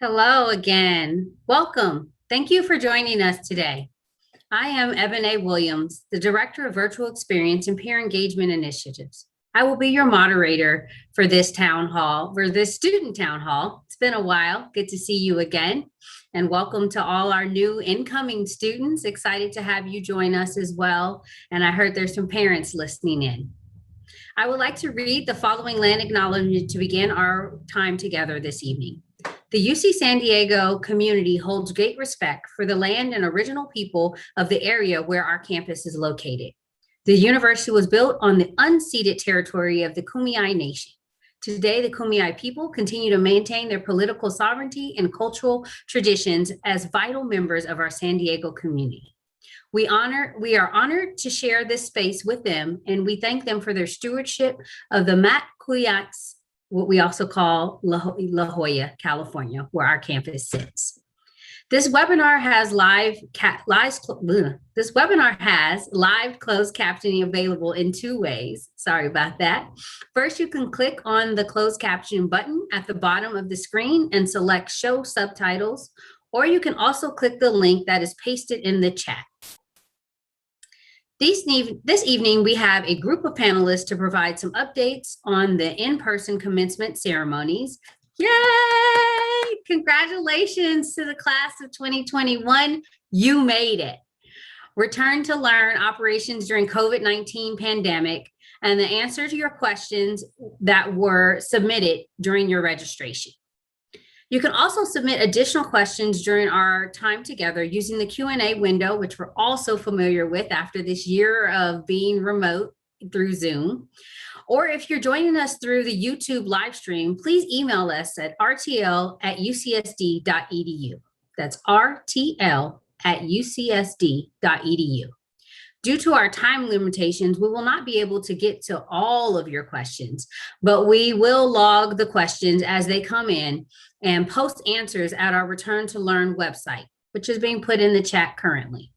Hello again. Welcome. Thank you for joining us today. I am Ebonee Williams, the Director of Virtual Experience and Peer Engagement Initiatives. I will be your moderator for this student town hall. It's been a while. Good to see you again. And welcome to all our new incoming students. Excited to have you join us as well. And I heard there's some parents listening in. I would like to read the following land acknowledgement to begin our time together this evening. The UC San Diego community holds great respect for the land and original people of the area where our campus is located. The university was built on the unceded territory of the Kumeyaay Nation. Today, the Kumeyaay people continue to maintain their political sovereignty and cultural traditions as vital members of our San Diego community. We are honored to share this space with them, and we thank them for their stewardship of the Matkuyaks, what we also call La Jolla, California, where our campus sits. This webinar has live closed captioning available in two ways. Sorry about that. First, you can click on the closed caption button at the bottom of the screen and select Show Subtitles, or you can also click the link that is pasted in the chat. This evening, we have a group of panelists to provide some updates on the in-person commencement ceremonies. Yay! Congratulations to the class of 2021. You made it. Return to learn operations during COVID-19 pandemic and the answer to your questions that were submitted during your registration. You can also submit additional questions during our time together using the Q&A window, which we're also familiar with after this year of being remote through Zoom. Or if you're joining us through the YouTube live stream, please email us at rtl@ucsd.edu. That's rtl@ucsd.edu. Due to our time limitations, we will not be able to get to all of your questions, but we will log the questions as they come in and post answers at our Return to Learn website, which is being put in the chat currently.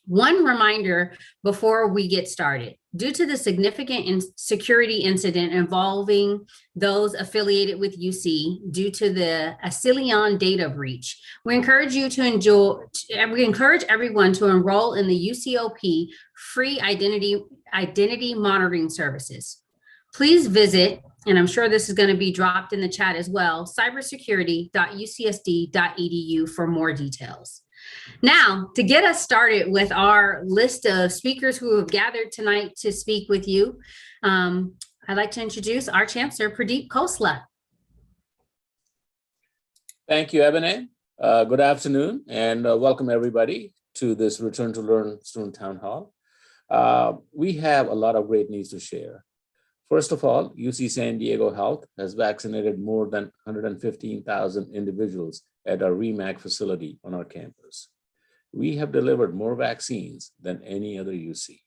One reminder before we get started. Due to the significant security incident involving those affiliated with UC due to the Alysson data breach, we encourage everyone to enroll in the UCOP free identity monitoring services. Please visit, and I'm sure this is going to be dropped in the chat as well, cybersecurity.ucsd.edu for more details. Now, to get us started with our list of speakers who have gathered tonight to speak with you, I'd like to introduce our Chancellor, Pradeep Khosla. Thank you, Ebonee. Good afternoon, and welcome everybody to this Return to Learn Student Town Hall. We have a lot of great news to share. First of all, UC San Diego Health has vaccinated more than 115,000 individuals at our REMAC facility on our campus. We have delivered more vaccines than any other UC,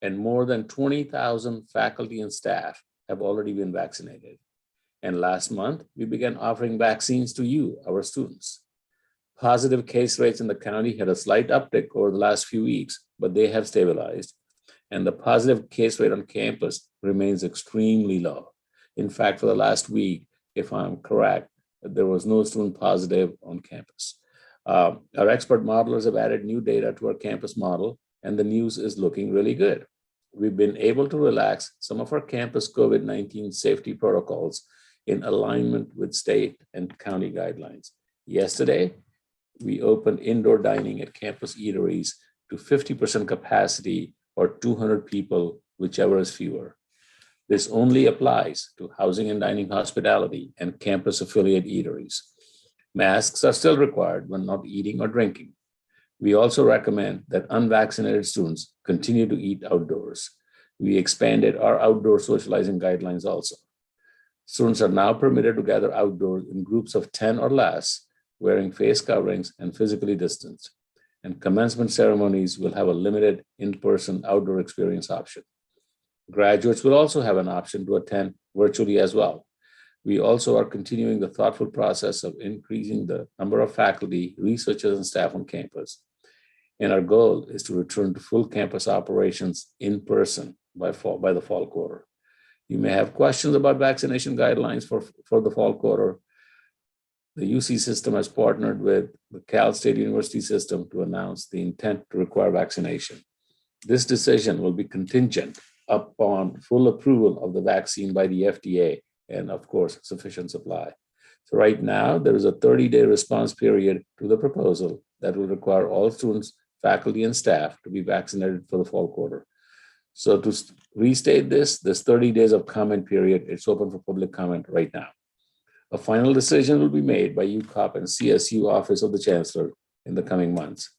and more than 20,000 faculty and staff have already been vaccinated. And last month, we began offering vaccines to you, our students. Positive case rates in the county had a slight uptick over the last few weeks, but they have stabilized. And the positive case rate on campus remains extremely low. In fact, for the last week, if I'm correct, there was no student positive on campus. Our expert modelers have added new data to our campus model, and the news is looking really good. We've been able to relax some of our campus COVID-19 safety protocols in alignment with state and county guidelines. Yesterday, we opened indoor dining at campus eateries to 50% capacity or 200 people, whichever is fewer. This only applies to housing and dining hospitality and campus affiliate eateries. Masks are still required when not eating or drinking. We also recommend that unvaccinated students continue to eat outdoors. We expanded our outdoor socializing guidelines also. Students are now permitted to gather outdoors in groups of 10 or less, wearing face coverings and physically distanced. And commencement ceremonies will have a limited in-person outdoor experience option. Graduates will also have an option to attend virtually as well. We also are continuing the thoughtful process of increasing the number of faculty, researchers, and staff on campus. And our goal is to return to full campus operations in person by the fall quarter. You may have questions about vaccination guidelines for the fall quarter. the UC system has partnered with the Cal State University system to announce the intent to require vaccination. This decision will be contingent upon full approval of the vaccine by the FDA and, of course, sufficient supply. So right now, there is a 30-day response period to the proposal that will require all students, faculty, and staff to be vaccinated for the fall quarter. So to restate this 30 days of comment period, it's open for public comment right now. A final decision will be made by UCOP and CSU Office of the Chancellor in the coming months.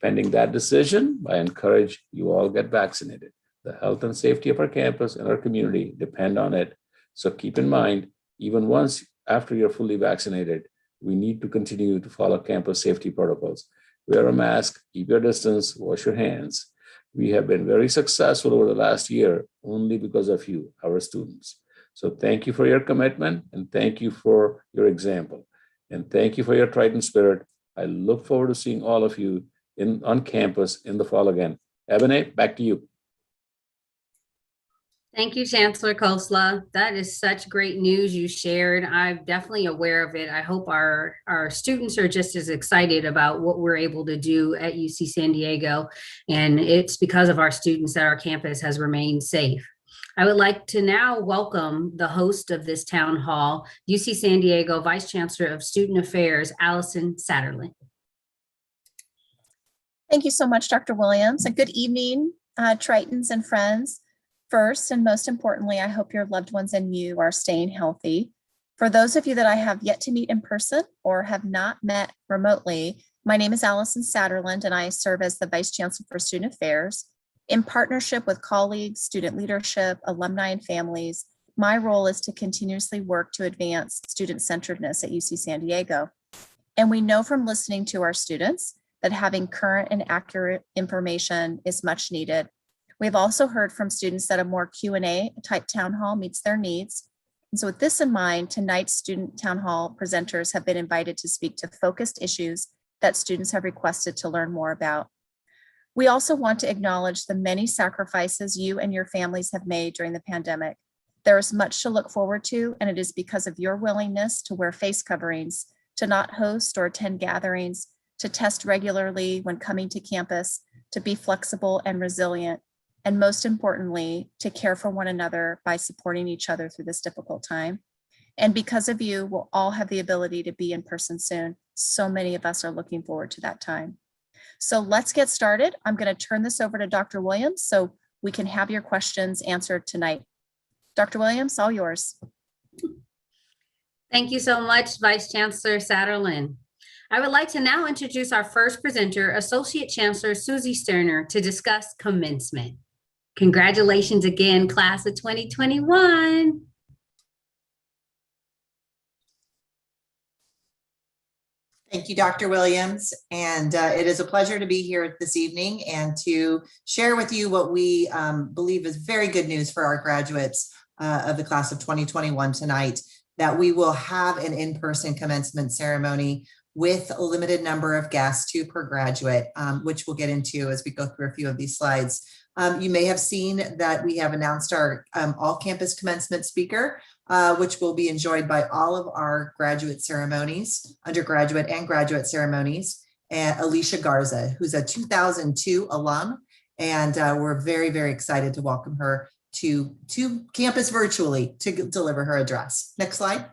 Pending that decision, I encourage you all get vaccinated. The health and safety of our campus and our community depend on it. So keep in mind, even once after you're fully vaccinated, we need to continue to follow campus safety protocols. Wear a mask, keep your distance, wash your hands. We have been very successful over the last year only because of you, our students. So thank you for your commitment and thank you for your example. And thank you for your Triton spirit. I look forward to seeing all of you on campus in the fall again. Ebonee, back to you. Thank you, Chancellor Khosla. That is such great news you shared. I'm definitely aware of it. I hope our students are just as excited about what we're able to do at UC San Diego. And it's because of our students that our campus has remained safe. I would like to now welcome the host of this town hall, UC San Diego Vice Chancellor of Student Affairs, Alysson Satterlund. Thank you so much, Dr. Williams, and good evening, Tritons and friends. First, and most importantly, I hope your loved ones and you are staying healthy. For those of you that I have yet to meet in person or have not met remotely, my name is Alysson Satterlund, and I serve as the Vice Chancellor for Student Affairs. In partnership with colleagues, student leadership, alumni, and families, my role is to continuously work to advance student-centeredness at UC San Diego. And we know from listening to our students that having current and accurate information is much needed. We've also heard from students that a more Q&A type town hall meets their needs. And so with this in mind, tonight's student town hall presenters have been invited to speak to focused issues that students have requested to learn more about. We also want to acknowledge the many sacrifices you and your families have made during the pandemic. There is much to look forward to, and it is because of your willingness to wear face coverings, to not host or attend gatherings, to test regularly when coming to campus, to be flexible and resilient, and most importantly, to care for one another by supporting each other through this difficult time. And because of you, we'll all have the ability to be in person soon. So many of us are looking forward to that time. So let's get started. I'm going to turn this over to Dr. Williams so we can have your questions answered tonight. Dr. Williams, all yours. Thank you so much, Vice Chancellor Satterlund. I would like to now introduce our first presenter, Associate Chancellor Susie Sterner, to discuss commencement. Congratulations again, class of 2021. Thank you, Dr. Williams. And it is a pleasure to be here this evening and to share with you what we believe is very good news for our graduates of the class of 2021 tonight, that we will have an in-person commencement ceremony with a limited number of guests, 2 per graduate, which we'll get into as we go through a few of these slides. You may have seen that we have announced our all-campus commencement speaker, which will be enjoyed by all of our graduate ceremonies, undergraduate and graduate ceremonies, and Alicia Garza, who's a 2002 alum. And we're very, very excited to welcome her to campus virtually to deliver her address. Next slide.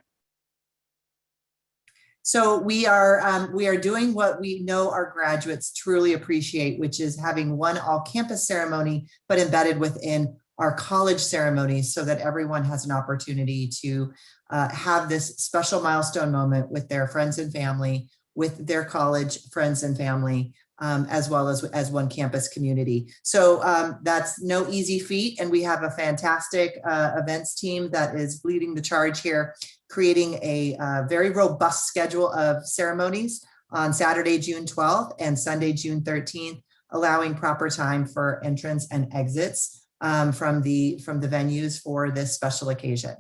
So we are doing what we know our graduates truly appreciate, which is having one all-campus ceremony, but embedded within our college ceremonies so that everyone has an opportunity to have this special milestone moment with their friends and family, with their college friends and family, as well as one campus community. So that's no easy feat. And we have a fantastic events team that is leading the charge here, creating a very robust schedule of ceremonies on Saturday, June 12th and Sunday, June 13th, allowing proper time for entrance and exits from the venues for this special occasion.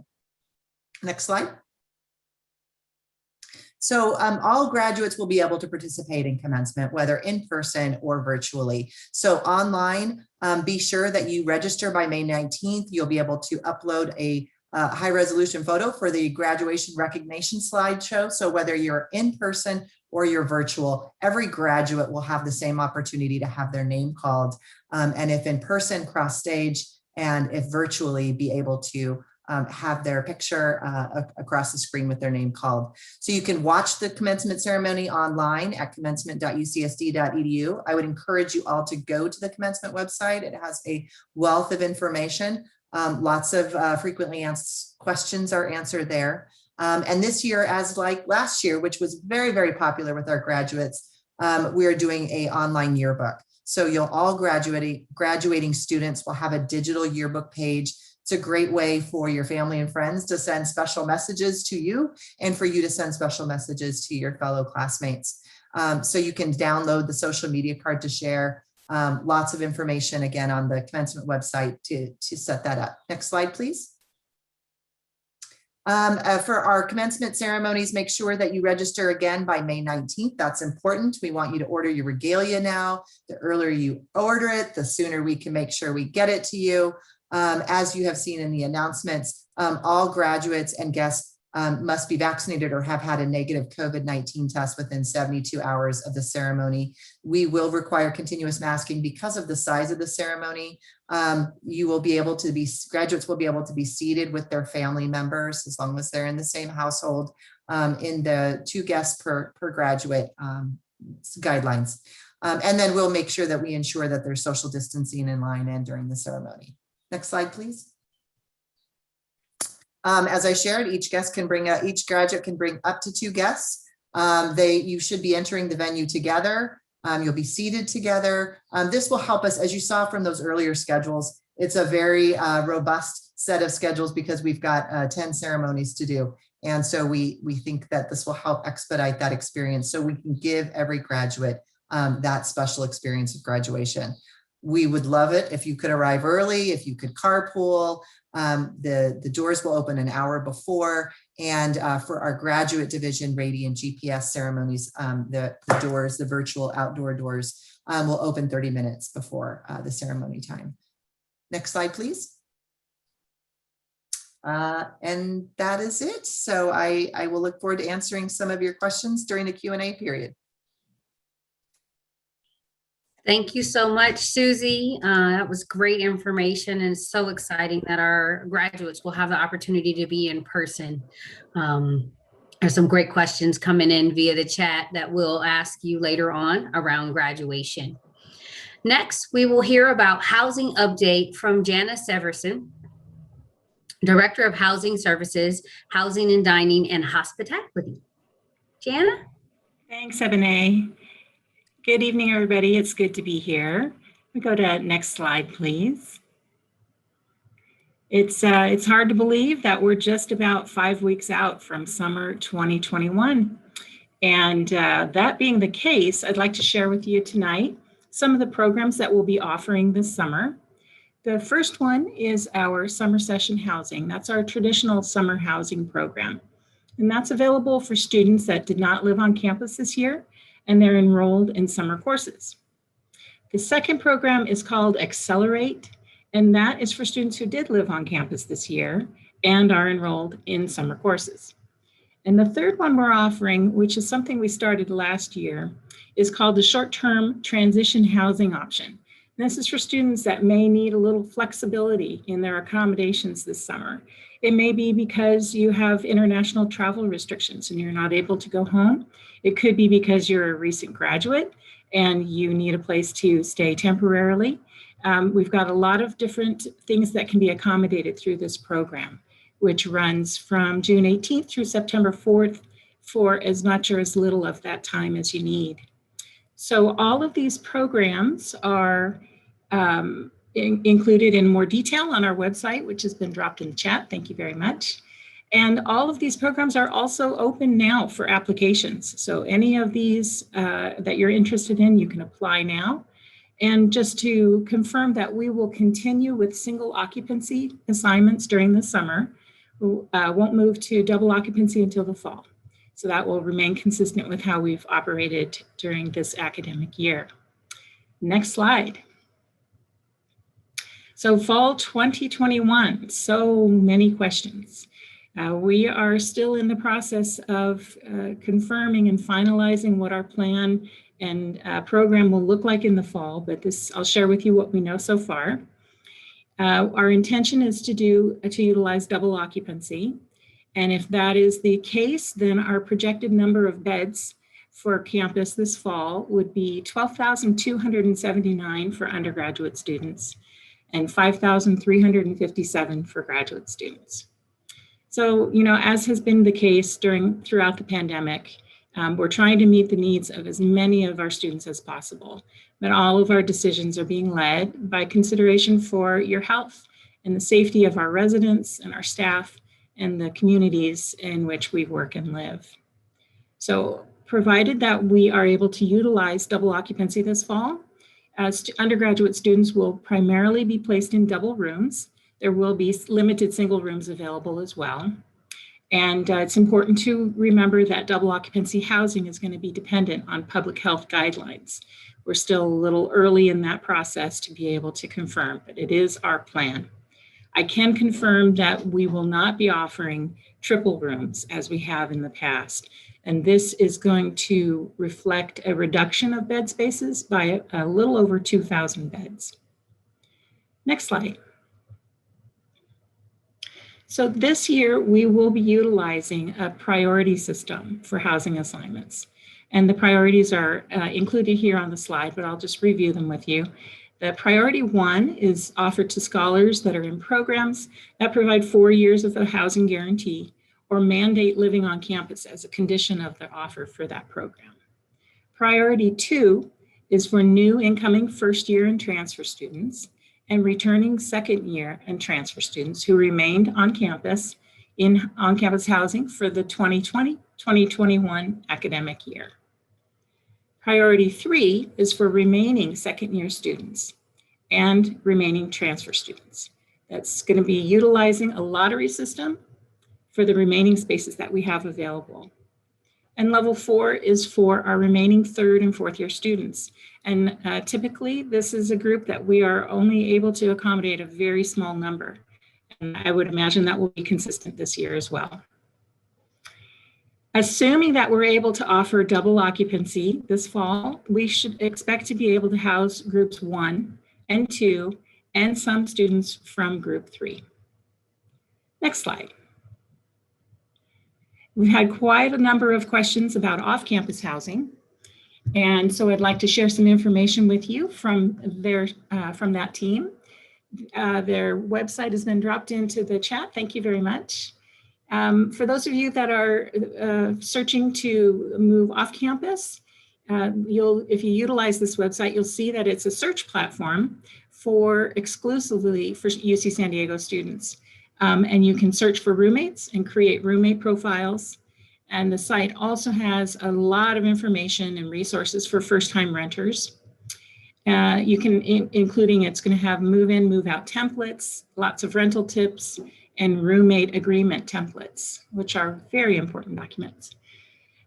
Next slide. So all graduates will be able to participate in commencement, whether in person or virtually. So online, be sure that you register by May 19th. You'll be able to upload a high resolution photo for the graduation recognition slideshow. So whether you're in person or you're virtual, every graduate will have the same opportunity to have their name called. And if in person, cross stage, and if virtually, be able to have their picture across the screen with their name called. So you can watch the commencement ceremony online at commencement.ucsd.edu. I would encourage you all to go to the commencement website. It has a wealth of information. Lots of frequently asked questions are answered there. And this year, as like last year, which was very, very popular with our graduates, we are doing an online yearbook. So you'll all graduating students will have a digital yearbook page. It's a great way for your family and friends to send special messages to you and for you to send special messages to your fellow classmates. So you can download the social media card to share. Lots of information, again, on the commencement website to set that up. Next slide, please. For our commencement ceremonies, make sure that you register again by May 19th. That's important. We want you to order your regalia now. The earlier you order it, the sooner we can make sure we get it to you. As you have seen in the announcements, all graduates and guests must be vaccinated or have had a negative COVID-19 test within 72 hours of the ceremony. We will require continuous masking because of the size of the ceremony. You will be able to graduates will be able to be seated with their family members as long as they're in the same household in the 2 guests per graduate guidelines. And then we'll make sure that we ensure that there's social distancing in line and during the ceremony. Next slide, please. As I shared, each graduate can bring up to 2 guests. You should be entering the venue together. You'll be seated together. This will help us, as you saw from those earlier schedules, it's a very robust set of schedules because we've got 10 ceremonies to do. And so we think that this will help expedite that experience so we can give every graduate that special experience of graduation. We would love it if you could arrive early, if you could carpool. The doors will open an hour before, and for our graduate division radiant GPS ceremonies, the doors, the virtual outdoor doors, will open 30 minutes before the ceremony time. Next slide, please. And that is it. So I will look forward to answering some of your questions during the Q&A period. Thank you so much, Susie. That was great information, and so exciting that our graduates will have the opportunity to be in person. There's some great questions coming in via the chat that we'll ask you later on around graduation. Next, we will hear about housing update from Jana Severson, Director of Housing Services, Housing and Dining and Hospitality. Jana? Thanks, Ebonee. Good evening, everybody. It's good to be here. We go to next slide, please. It's hard to believe that we're just about 5 weeks out from summer 2021. And that being the case, I'd like to share with you tonight some of the programs that we'll be offering this summer. The first one is our summer session housing. That's our traditional summer housing program. And that's available for students that did not live on campus this year, and they're enrolled in summer courses. The second program is called Accelerate, and that is for students who did live on campus this year and are enrolled in summer courses. And the third one we're offering, which is something we started last year, is called the short-term transition housing option. And this is for students that may need a little flexibility in their accommodations this summer. It may be because you have international travel restrictions and you're not able to go home. It could be because you're a recent graduate and you need a place to stay temporarily. We've got a lot of different things that can be accommodated through this program, which runs from June 18th through September 4th for as much or as little of that time as you need. So all of these programs are included in more detail on our website, which has been dropped in the chat. Thank you very much. And all of these programs are also open now for applications. So any of these that you're interested in, you can apply now. And just to confirm that we will continue with single occupancy assignments during the summer, won't move to double occupancy until the fall. So that will remain consistent with how we've operated during this academic year. Next slide. So fall 2021, so many questions. We are still in the process of confirming and finalizing what our plan and program will look like in the fall, but I'll share with you what we know so far. Our intention is to utilize double occupancy. And if that is the case, then our projected number of beds for campus this fall would be 12,279 for undergraduate students and 5,357 for graduate students. So, as has been the case throughout the pandemic, we're trying to meet the needs of as many of our students as possible, but all of our decisions are being led by consideration for your health and the safety of our residents and our staff and the communities in which we work and live. So, provided that we are able to utilize double occupancy this fall, undergraduate students will primarily be placed in double rooms. There will be limited single rooms available as well. And it's important to remember that double occupancy housing is going to be dependent on public health guidelines. We're still a little early in that process to be able to confirm, but it is our plan. I can confirm that we will not be offering triple rooms as we have in the past. And this is going to reflect a reduction of bed spaces by a little over 2,000 beds. Next slide. So this year, we will be utilizing a priority system for housing assignments. And the priorities are included here on the slide, but I'll just review them with you. The priority 1 is offered to scholars that are in programs that provide 4 years of the housing guarantee or mandate living on campus as a condition of the offer for that program. Priority 2 is for new incoming first year and transfer students and returning second year and transfer students who remained on campus in on-campus housing for the 2020-2021 academic year. Priority 3 is for remaining second year students and remaining transfer students. That's going to be utilizing a lottery system for the remaining spaces that we have available. And level 4 is for our remaining third and fourth year students. And typically, this is a group that we are only able to accommodate a very small number. And I would imagine that will be consistent this year as well. Assuming that we're able to offer double occupancy this fall, we should expect to be able to house groups 1 and 2 and some students from group 3. Next slide. We've had quite a number of questions about off-campus housing. And so I'd like to share some information with you from that team. Their website has been dropped into the chat. Thank you very much. For those of you that are searching to move off campus, if you utilize this website, you'll see that it's a search platform exclusively for UC San Diego students. And you can search for roommates and create roommate profiles. And the site also has a lot of information and resources for first-time renters. Including it's going to have move-in, move-out templates, lots of rental tips, and roommate agreement templates, which are very important documents.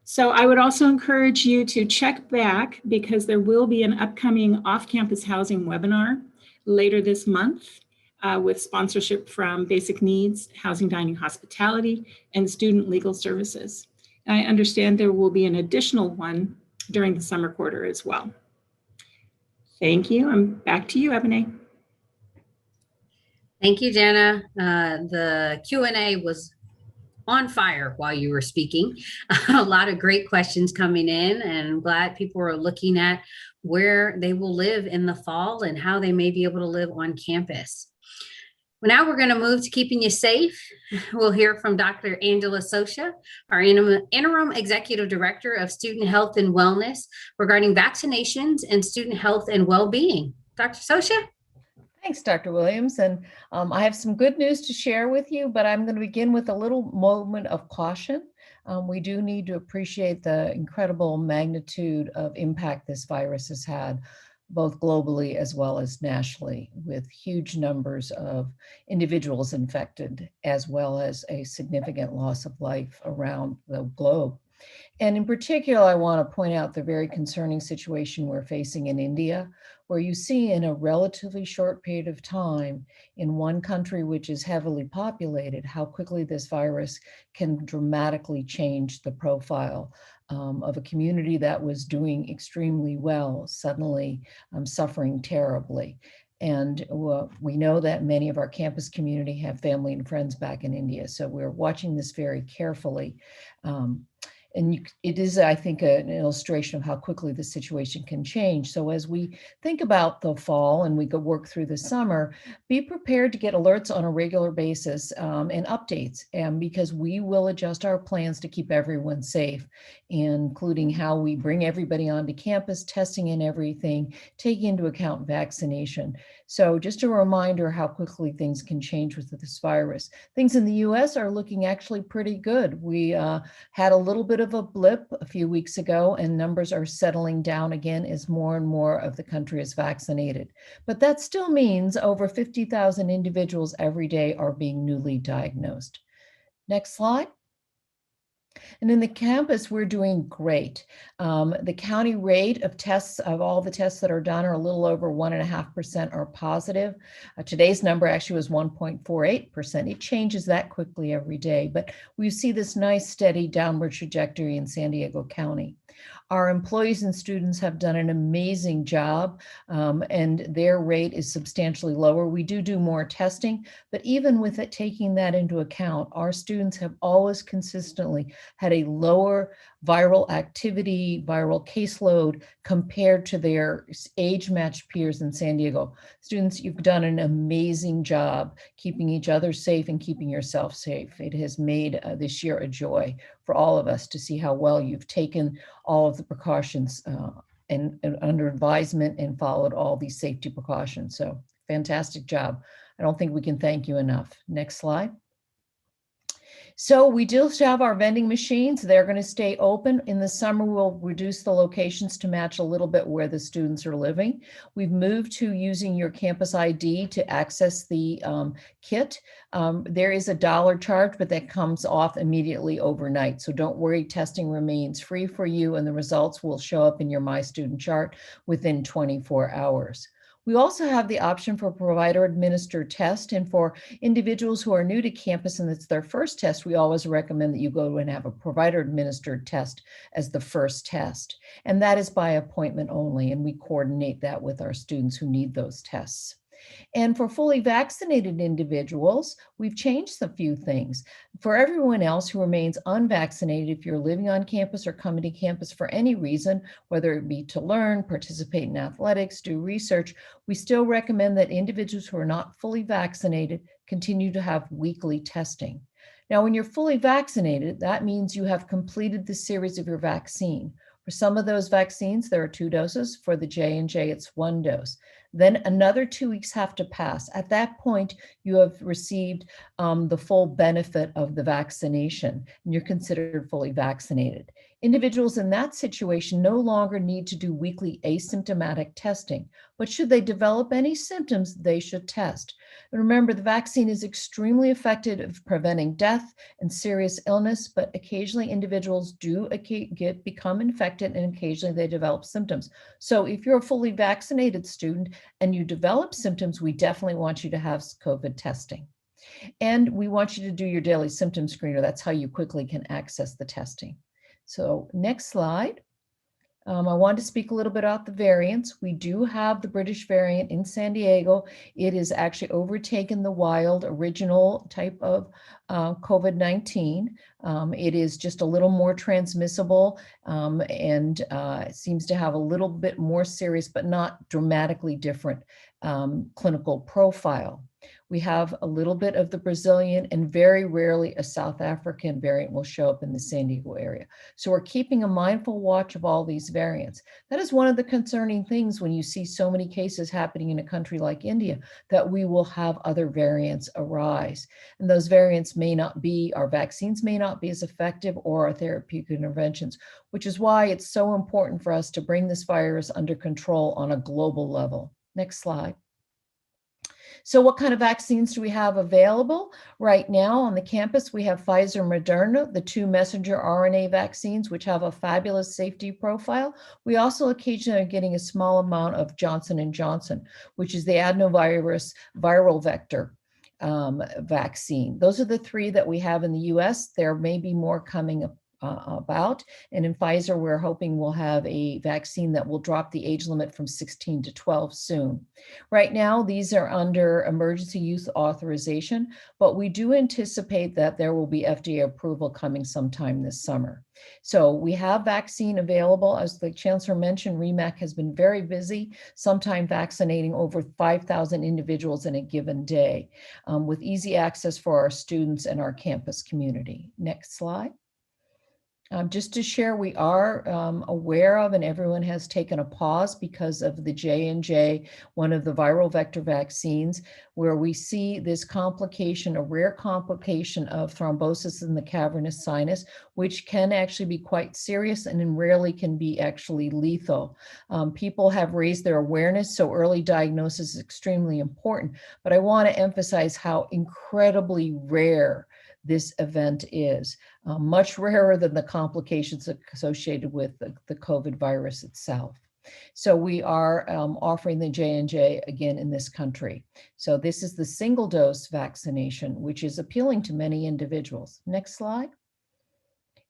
So I would also encourage you to check back because there will be an upcoming off-campus housing webinar later this month with sponsorship from Basic Needs, Housing, Dining, Hospitality, and Student Legal Services. I understand there will be an additional one during the summer quarter as well. Thank you. I'm back to you, Ebonee. Thank you, Jenna. The Q&A was on fire while you were speaking. A lot of great questions coming in, and I'm glad people are looking at where they will live in the fall and how they may be able to live on campus. Now we're going to move to keeping you safe. We'll hear from Dr. Angela Socia, our Interim Executive Director of Student Health and Wellness, regarding vaccinations and student health and well-being. Dr. Socia? Thanks, Dr. Williams. And I have some good news to share with you, but I'm going to begin with a little moment of caution. We do need to appreciate the incredible magnitude of impact this virus has had, both globally as well as nationally, with huge numbers of individuals infected, as well as a significant loss of life around the globe. And in particular, I want to point out the very concerning situation we're facing in India, where you see in a relatively short period of time in one country which is heavily populated, how quickly this virus can dramatically change the profile of a community that was doing extremely well, suddenly suffering terribly. And we know that many of our campus community have family and friends back in India. So we're watching this very carefully. It is, I think, an illustration of how quickly the situation can change. So as we think about the fall and we go work through the summer, be prepared to get alerts on a regular basis and updates, because we will adjust our plans to keep everyone safe, including how we bring everybody onto campus, testing and everything, taking into account vaccination. So just a reminder how quickly things can change with this virus. Things in the US are looking actually pretty good. We had a little bit of a blip a few weeks ago, and numbers are settling down again as more and more of the country is vaccinated. But that still means over 50,000 individuals every day are being newly diagnosed. Next slide. And in the campus, we're doing great. The county rate of tests, of all the tests that are done, are a little over 1.5% are positive. Today's number actually was 1.48%. It changes that quickly every day, but we see this nice steady downward trajectory in San Diego County. Our employees and students have done an amazing job, and their rate is substantially lower. We do more testing, but even with it, taking that into account, our students have always consistently had a lower viral activity, viral caseload compared to their age-matched peers in San Diego. Students, you've done an amazing job keeping each other safe and keeping yourself safe. It has made this year a joy for all of us to see how well you've taken all of the precautions and under advisement and followed all these safety precautions. So fantastic job. I don't think we can thank you enough. Next slide. So we do have our vending machines. They're going to stay open. In the summer, we'll reduce the locations to match a little bit where the students are living. We've moved to using your campus ID to access the kit. There is a $1 charge, but that comes off immediately overnight. So don't worry, testing remains free for you, and the results will show up in your My Student chart within 24 hours. We also have the option for provider-administered test, and for individuals who are new to campus and it's their first test, we always recommend that you go and have a provider-administered test as the first test. And that is by appointment only, and we coordinate that with our students who need those tests. And for fully vaccinated individuals, we've changed a few things. For everyone else who remains unvaccinated, if you're living on campus or coming to campus for any reason, whether it be to learn, participate in athletics, do research, we still recommend that individuals who are not fully vaccinated continue to have weekly testing. Now, when you're fully vaccinated, that means you have completed the series of your vaccine. For some of those vaccines, there are 2 doses. For the J&J, it's 1 dose. Then another 2 weeks have to pass. At that point, you have received the full benefit of the vaccination, and you're considered fully vaccinated. Individuals in that situation no longer need to do weekly asymptomatic testing, but should they develop any symptoms, they should test. And remember, the vaccine is extremely effective at preventing death and serious illness, but occasionally individuals do become infected, and occasionally they develop symptoms. So if you're a fully vaccinated student and you develop symptoms, we definitely want you to have COVID testing. And we want you to do your daily symptom screener. That's how you quickly can access the testing. So next slide. I wanted to speak a little bit about the variants. We do have the British variant in San Diego. It has actually overtaken the wild original type of COVID-19. It is just a little more transmissible and seems to have a little bit more serious, but not dramatically different clinical profile. We have a little bit of the Brazilian, and very rarely a South African variant will show up in the San Diego area. So we're keeping a mindful watch of all these variants. That is one of the concerning things when you see so many cases happening in a country like India, that we will have other variants arise. And those variants may not be, our vaccines may not be as effective, or our therapeutic interventions, which is why it's so important for us to bring this virus under control on a global level. Next slide. So what kind of vaccines do we have available? Right now on the campus, we have Pfizer and Moderna, the 2 messenger RNA vaccines, which have a fabulous safety profile. We also occasionally are getting a small amount of Johnson & Johnson, which is the adenovirus viral vector vaccine. Those are the 3 that we have in the US. There may be more coming about. And in Pfizer, we're hoping we'll have a vaccine that will drop the age limit from 16 to 12 soon. Right now, these are under emergency use authorization, but we do anticipate that there will be FDA approval coming sometime this summer. So we have vaccine available. As the Chancellor mentioned, REMAC has been very busy, sometime vaccinating over 5,000 individuals in a given day, with easy access for our students and our campus community. Next slide. Just to share, we are aware of, and everyone has taken a pause because of the J&J, one of the viral vector vaccines, where we see this complication, a rare complication of thrombosis in the cavernous sinus, which can actually be quite serious and rarely can be actually lethal. People have raised their awareness, so early diagnosis is extremely important, but I want to emphasize how incredibly rare this event is, much rarer than the complications associated with the COVID virus itself. So we are offering the J&J again in this country. So this is the single dose vaccination, which is appealing to many individuals. Next slide.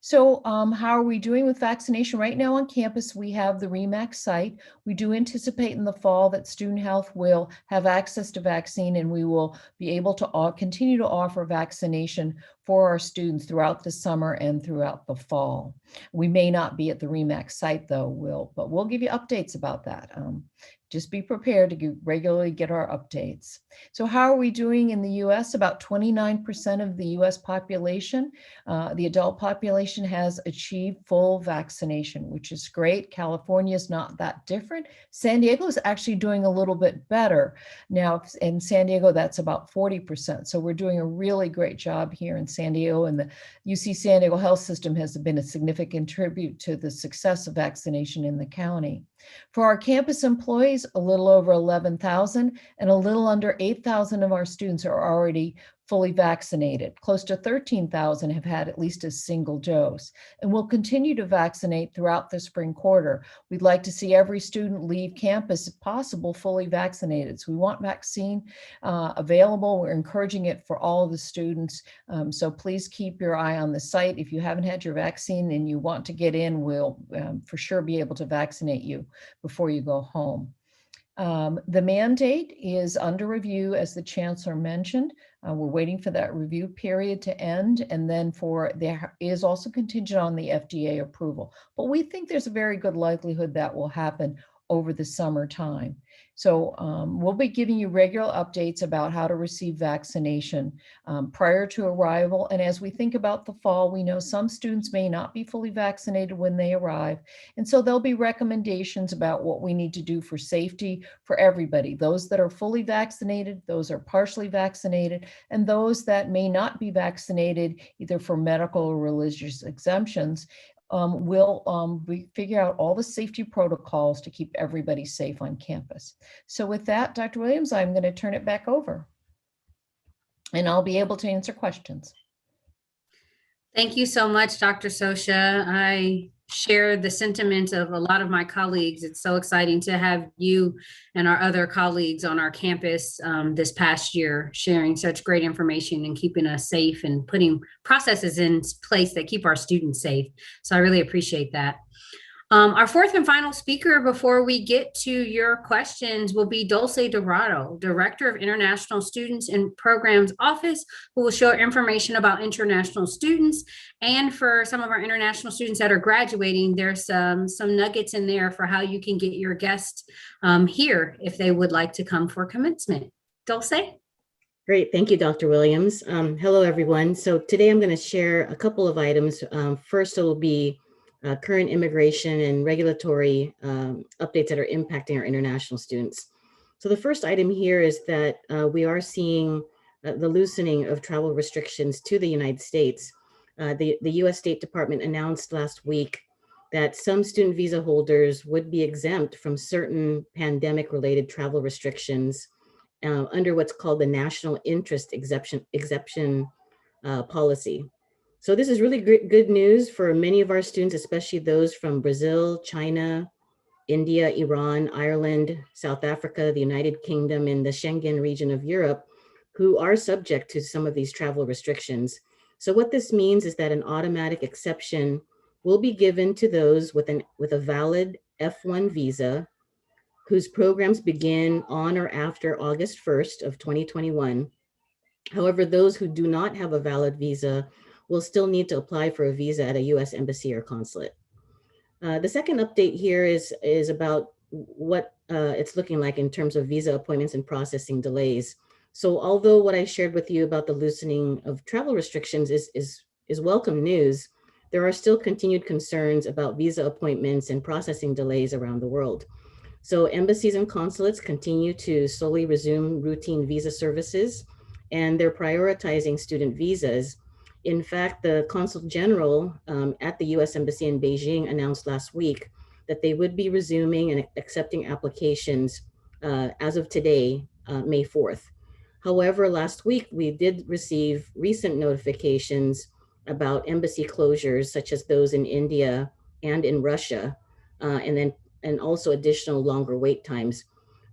So how are we doing with vaccination? Right now on campus, we have the REMAC site. We do anticipate in the fall that student health will have access to vaccine, and we will be able to continue to offer vaccination for our students throughout the summer and throughout the fall. We may not be at the REMAC site though, but we'll give you updates about that. Just be prepared to regularly get our updates. So how are we doing in the US? About 29% of the US population, the adult population, has achieved full vaccination, which is great. California is not that different. San Diego is actually doing a little bit better. Now in San Diego, that's about 40%. So we're doing a really great job here in San Diego, and the UC San Diego health system has been a significant tribute to the success of vaccination in the county. For our campus employees, a little over 11,000 and a little under 8,000 of our students are already fully vaccinated. Close to 13,000 have had at least a single dose, and we'll continue to vaccinate throughout the spring quarter. We'd like to see every student leave campus, if possible, fully vaccinated. So we want vaccine available. We're encouraging it for all of the students. So please keep your eye on the site. If you haven't had your vaccine and you want to get in, we'll for sure be able to vaccinate you before you go home. The mandate is under review, as the Chancellor mentioned. We're waiting for that review period to end, and then there is also contingent on the FDA approval. But we think there's a very good likelihood that will happen over the summertime. So we'll be giving you regular updates about how to receive vaccination prior to arrival. And as we think about the fall, we know some students may not be fully vaccinated when they arrive. And so there'll be recommendations about what we need to do for safety for everybody, those that are fully vaccinated, those are partially vaccinated, and those that may not be vaccinated either for medical or religious exemptions. We'll figure out all the safety protocols to keep everybody safe on campus. So with that, Dr. Williams, I'm going to turn it back over, and I'll be able to answer questions. Thank you so much, Dr. Sosha. I share the sentiment of a lot of my colleagues. It's so exciting to have you and our other colleagues on our campus this past year, sharing such great information and keeping us safe and putting processes in place that keep our students safe. So I really appreciate that. Our fourth and final speaker before we get to your questions will be Dulce Dorado, Director of International Students and Programs Office, who will share information about international students. And for some of our international students that are graduating, there's some nuggets in there for how you can get your guests here if they would like to come for commencement. Dulce? Great. Thank you, Dr. Williams. Hello, everyone. So today I'm going to share a couple of items. First, it will be current immigration and regulatory updates that are impacting our international students. So the first item here is that we are seeing the loosening of travel restrictions to the United States. The US State Department announced last week that some student visa holders would be exempt from certain pandemic-related travel restrictions under what's called the national interest exception policy. So this is really good news for many of our students, especially those from Brazil, China, India, Iran, Ireland, South Africa, the United Kingdom, and the Schengen region of Europe, who are subject to some of these travel restrictions. So what this means is that an automatic exception will be given to those with a valid F1 visa whose programs begin on or after August 1st of 2021. However, those who do not have a valid visa will still need to apply for a visa at a US embassy or consulate. The second update here is about what it's looking like in terms of visa appointments and processing delays. So although what I shared with you about the loosening of travel restrictions is welcome news, there are still continued concerns about visa appointments and processing delays around the world. So embassies and consulates continue to slowly resume routine visa services, and they're prioritizing student visas. In fact, the Consul General at the US Embassy in Beijing announced last week that they would be resuming and accepting applications as of today, May 4th. However, last week we did receive recent notifications about embassy closures, such as those in India and in Russia, and also additional longer wait times.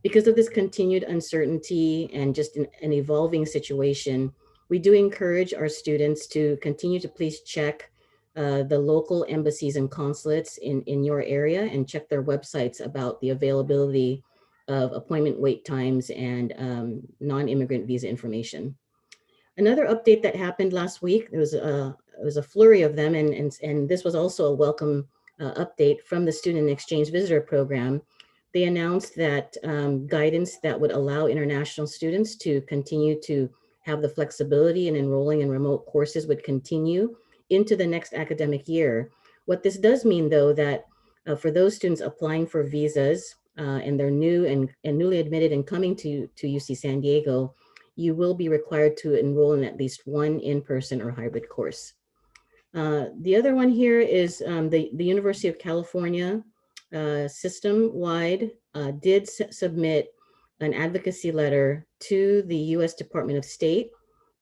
Because of this continued uncertainty and just an evolving situation, we do encourage our students to continue to please check the local embassies and consulates in your area and check their websites about the availability of appointment wait times and non-immigrant visa information. Another update that happened last week, there was a flurry of them, and this was also a welcome update from the Student Exchange Visitor Program. They announced that guidance that would allow international students to continue to have the flexibility in enrolling in remote courses would continue into the next academic year. What this does mean, though, that for those students applying for visas and they're new and newly admitted and coming to UC San Diego, you will be required to enroll in at least one in-person or hybrid course. The other one here is the University of California system-wide did submit an advocacy letter to the U.S. Department of State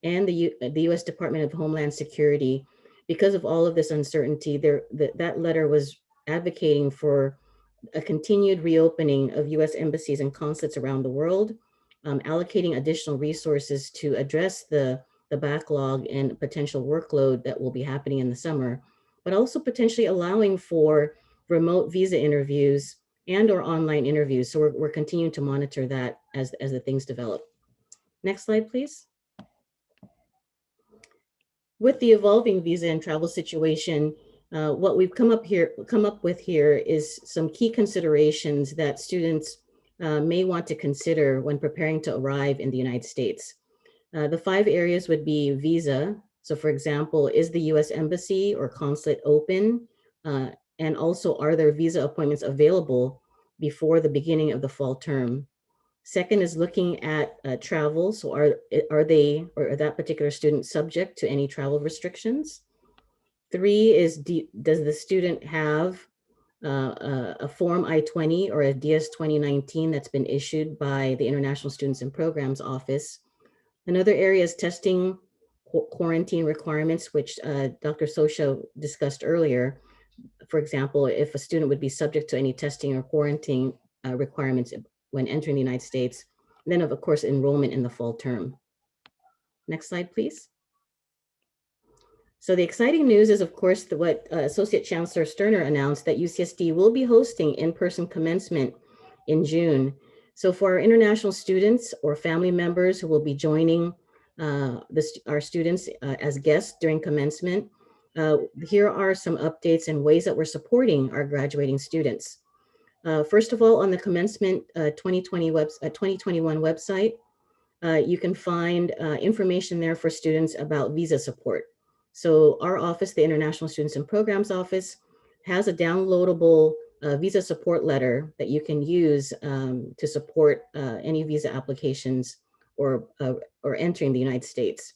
and the U.S. Department of Homeland Security. Because of all of this uncertainty, that letter was advocating for a continued reopening of U.S. embassies and consulates around the world, allocating additional resources to address the backlog and potential workload that will be happening in the summer, but also potentially allowing for remote visa interviews and or online interviews. So we're continuing to monitor that as the things develop. Next slide, please. With the evolving visa and travel situation, what we've come up with here is some key considerations that students may want to consider when preparing to arrive in the United States. The 5 areas would be visa. So for example, is the US Embassy or consulate open? And also, are there visa appointments available before the beginning of the fall term? Second is looking at travel. So are they or are that particular student subject to any travel restrictions? 3 is, does the student have a Form I-20 or a DS 2019 that's been issued by the International Students and Programs Office? Another area is testing quarantine requirements, which Dr. Sosha discussed earlier. For example, if a student would be subject to any testing or quarantine requirements when entering the United States, and then of course, enrollment in the fall term. Next slide, please. So the exciting news is, of course, what Associate Chancellor Sterner announced, that UCSD will be hosting in-person commencement in June. So for our international students or family members who will be joining our students as guests during commencement, here are some updates and ways that we're supporting our graduating students. First of all, on the commencement 2021 website, you can find information there for students about visa support. So our office, the International Students and Programs Office, has a downloadable visa support letter that you can use to support any visa applications or entering the United States.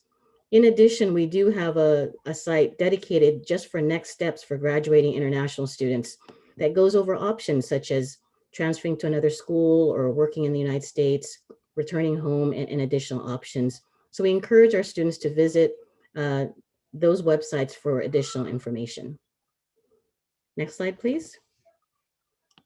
In addition, we do have a site dedicated just for next steps for graduating international students that goes over options such as transferring to another school or working in the United States, returning home, and additional options. So we encourage our students to visit those websites for additional information. Next slide, please.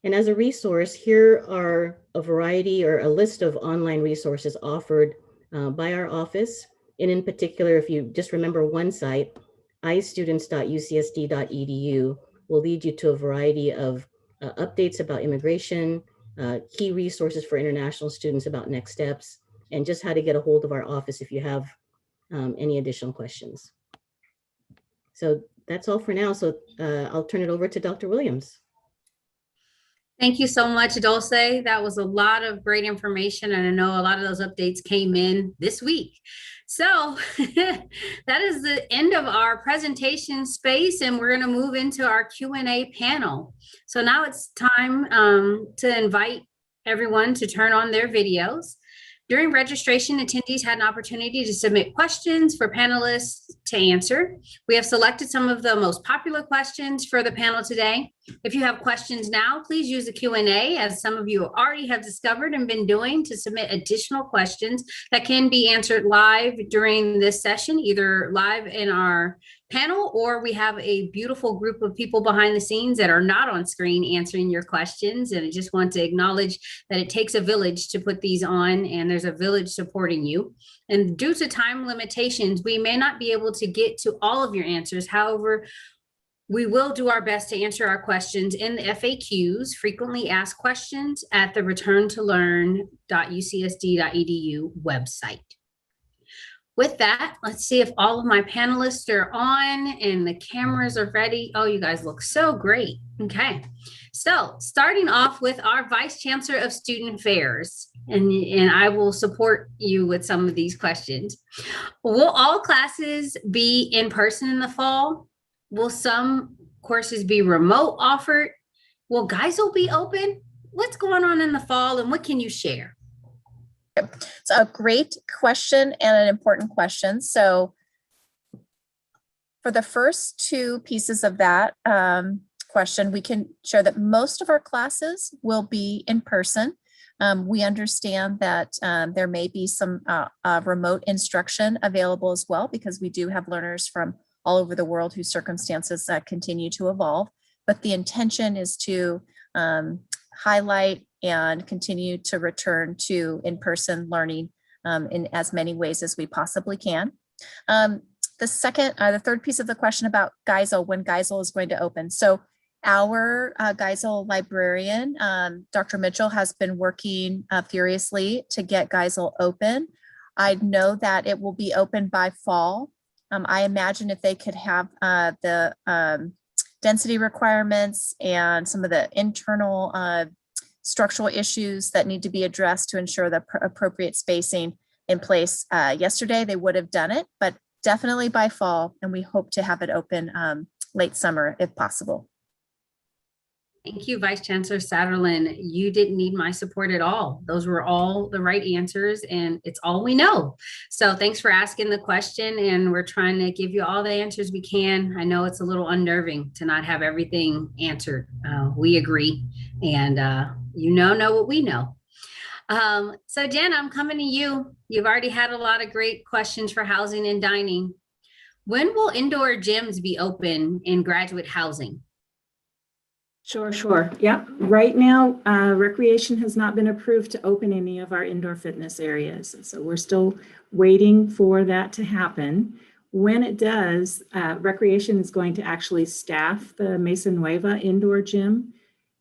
And as a resource, here are a variety or a list of online resources offered by our office. And in particular, if you just remember one site, istudents.ucsd.edu will lead you to a variety of updates about immigration, key resources for international students about next steps, and just how to get a hold of our office if you have any additional questions. So that's all for now. So I'll turn it over to Dr. Williams. Thank you so much, Dulce. That was a lot of great information, and I know a lot of those updates came in this week. So that is the end of our presentation space, and we're going to move into our Q&A panel. So now it's time to invite everyone to turn on their videos. During registration, attendees had an opportunity to submit questions for panelists to answer. We have selected some of the most popular questions for the panel today. If you have questions now, please use the Q&A, as some of you already have discovered and been doing, to submit additional questions that can be answered live during this session, either live in our panel, or we have a beautiful group of people behind the scenes that are not on screen answering your questions. And I just want to acknowledge that it takes a village to put these on, and there's a village supporting you. And due to time limitations, we may not be able to get to all of your answers. However, we will do our best to answer our questions in the FAQs, frequently asked questions, at the returntolearn.ucsd.edu website. With that, let's see if all of my panelists are on and the cameras are ready. Oh, you guys look so great. Okay, so starting off with our Vice Chancellor of Student Affairs, and I will support you with some of these questions. Will all classes be in person in the fall? Will some courses be remote offered? Will Geisel be open? What's going on in the fall, and what can you share? It's a great question and an important question. So for the first two pieces of that question, we can share that most of our classes will be in person. We understand that there may be some remote instruction available as well, because we do have learners from all over the world whose circumstances continue to evolve. But the intention is to highlight and continue to return to in-person learning in as many ways as we possibly can. The third piece of the question about Geisel, when Geisel is going to open. So our Geisel librarian, Dr. Mitchell, has been working furiously to get Geisel open. I know that it will be open by fall. I imagine if they could have the density requirements and some of the internal structural issues that need to be addressed to ensure the appropriate spacing in place yesterday, they would have done it, but definitely by fall. And we hope to have it open late summer if possible. Thank you, Vice Chancellor Satterlund. You didn't need my support at all. Those were all the right answers, and it's all we know. So thanks for asking the question, and we're trying to give you all the answers we can. I know it's a little unnerving to not have everything answered. We agree, and you know what we know. So Jen, I'm coming to you. You've already had a lot of great questions for housing and dining. When will indoor gyms be open in graduate housing? Sure. Yeah. Right now, recreation has not been approved to open any of our indoor fitness areas. So we're still waiting for that to happen. When it does, recreation is going to actually staff the Mesa Nueva indoor gym.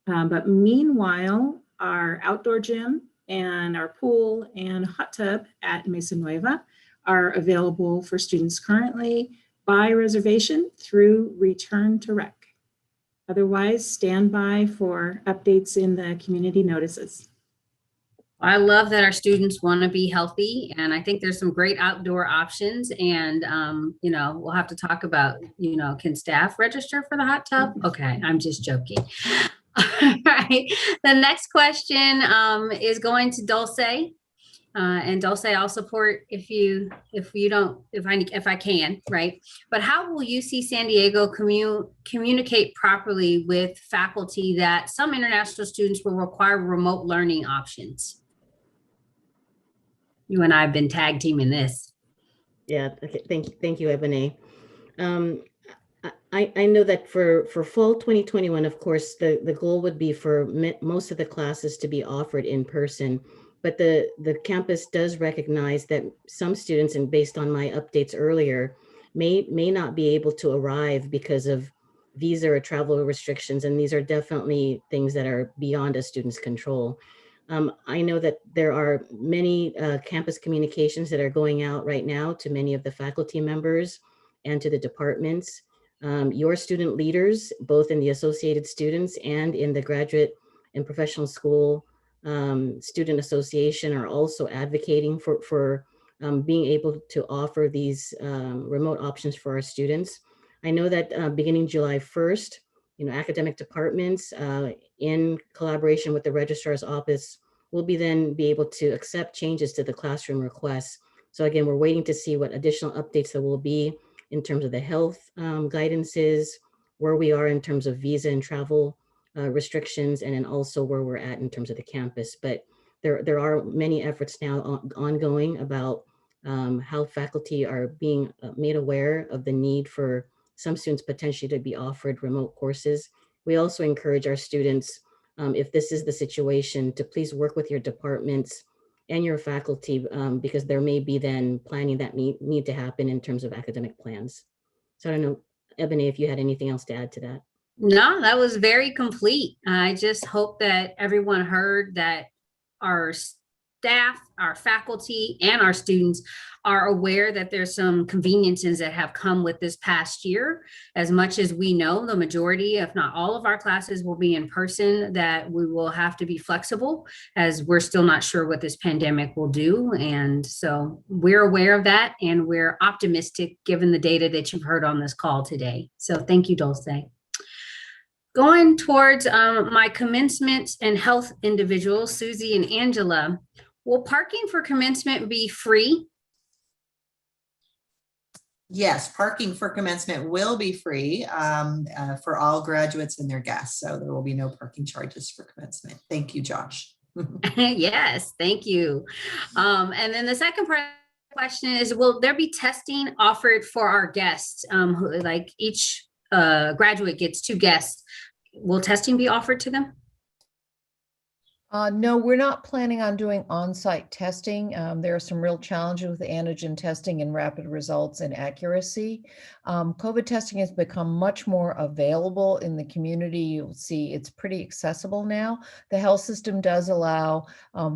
But meanwhile, our outdoor gym and our pool and hot tub at Mesa Nueva are available for students currently by reservation through Return to Rec. Otherwise, stand by for updates in the community notices. I love that our students want to be healthy, and I think there's some great outdoor options. And we'll have to talk about, can staff register for the hot tub? Okay, I'm just joking. All right. The next question is going to Dulce. And Dulce, I'll support if I can, right? But how will UC San Diego communicate properly with faculty that some international students will require remote learning options? You and I have been tag teaming this. Yeah, okay, thank you, Ebonee. I know that for fall 2021, of course, the goal would be for most of the classes to be offered in person, but the campus does recognize that some students, and based on my updates earlier, may not be able to arrive because of visa or travel restrictions, and these are definitely things that are beyond a student's control. I know that there are many campus communications that are going out right now to many of the faculty members and to the departments. Your student leaders, both in the Associated Students and in the Graduate and Professional School Student Association, are also advocating for being able to offer these remote options for our students. I know that beginning July 1st, academic departments in collaboration with the registrar's office will then be able to accept changes to the classroom requests. So again, we're waiting to see what additional updates there will be in terms of the health guidances, where we are in terms of visa and travel restrictions, and then also where we're at in terms of the campus. But there are many efforts now ongoing about how faculty are being made aware of the need for some students potentially to be offered remote courses. We also encourage our students, if this is the situation, to please work with your departments and your faculty, because there may be then planning that need to happen in terms of academic plans. So I don't know, Ebonee, if you had anything else to add to that. No, that was very complete. I just hope that everyone heard that our staff, our faculty, and our students are aware that there's some conveniences that have come with this past year. As much as we know, the majority, if not all of our classes will be in person, that we will have to be flexible as we're still not sure what this pandemic will do. And so we're aware of that, and we're optimistic given the data that you've heard on this call today. So thank you, Dulce. Going towards my commencement and health individuals, Susie and Angela, will parking for commencement be free? Yes, parking for commencement will be free for all graduates and their guests. So there will be no parking charges for commencement. Thank you, Josh. Yes, thank you. And then the second part of the question is, will there be testing offered for our guests? Like each graduate gets 2 guests. Will testing be offered to them? No, we're not planning on doing on-site testing. There are some real challenges with antigen testing and rapid results and accuracy. COVID testing has become much more available in the community. You'll see it's pretty accessible now. The health system does allow